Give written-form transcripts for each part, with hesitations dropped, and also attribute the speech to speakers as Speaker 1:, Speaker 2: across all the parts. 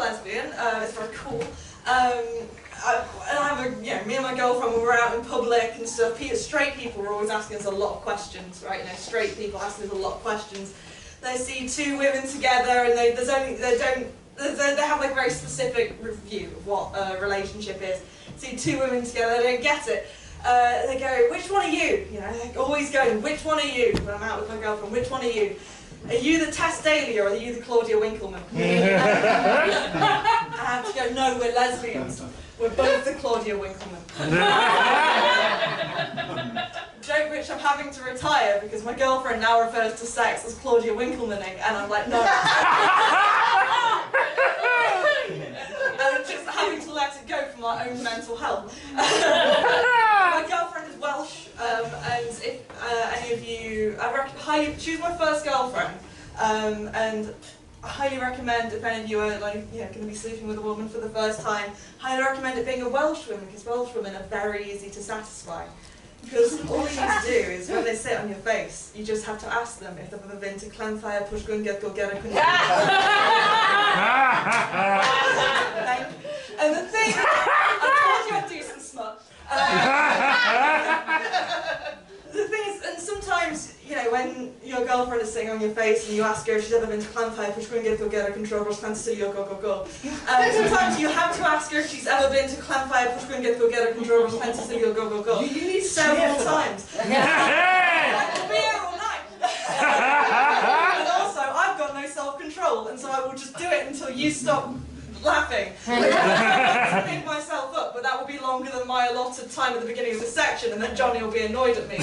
Speaker 1: lesbian. It's very cool. Me and my girlfriend, when we're out in public and stuff, straight people are always asking us a lot of questions, right? You know, straight people asking us a lot of questions. They see two women together, and they have like a very specific review of what a relationship is. See two women together, they don't get it. They go, which one are you? You know, they're always going, which one are you? When I'm out with my girlfriend, which one are you? Are you the Tess Daly or are you the Claudia Winkleman? I have to go, no, we're lesbians. We're both the Claudia Winkleman. Joke which I'm having to retire because my girlfriend now refers to sex as Claudia Winklemaning, and I'm like, no. And I'm just having to let it go for my own mental health. My girlfriend is Welsh, and if any of you, she was my first girlfriend, and I highly recommend, if any of you are like, going to be sleeping with a woman for the first time, highly recommend it being a Welsh woman, because Welsh women are very easy to satisfy. Because all you need to do is, when they sit on your face, you just have to ask them if they've ever been to Clanfire, Pushgun, Go Get a And the thing, I told you I'd do some smut. The thing is, and sometimes, when your girlfriend is sitting on your face and you ask her if she's ever been to Clanfire, Pushgun, Go Get a Control, Go. Sometimes you have to ask her if she's ever been to Clanfire, Pushgun, Go Get a Control, Go. You need several times. I'll be here all night. And also, I've got no self-control, and so I will just do it until you stop laughing. To pick myself up, but that will be longer than my allotted time at the beginning of the section, and then Jonny will be annoyed at me.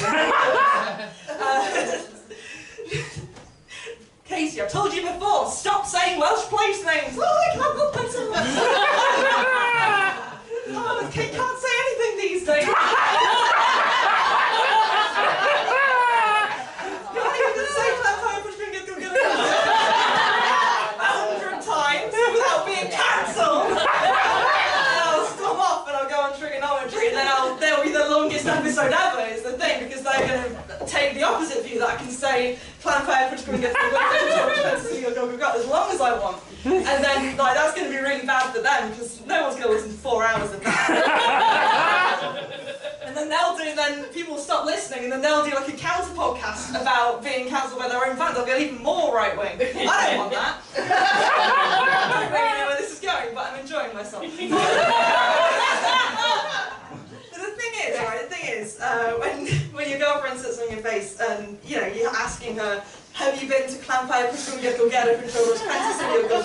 Speaker 1: Casey, I've told you before, stop saying Welsh place names! Oh, I can't help myself! Oh, Kate can't say anything these days! You can't even say Clanfire, Pushgun, Go Get a 100 times without being cancelled! And I'll stop off and I'll go on trigonometry, and then they'll be the longest episode ever, is the thing, because they're going to take the opposite view, that I can say Clanfire, Pushgun, Go as long as I want. And then that's going to be really bad for them, because no one's going to listen to 4 hours of that. And then people will stop listening, and then they'll do like a counter podcast about being cancelled by their own fans. They'll get even more right wing. I don't want that. I don't really know where this is going, but I'm enjoying myself. The thing is, when your girlfriend sits on your face and you're asking her, have you been to Clanfire, Pushgun, Go Get a Control, Go.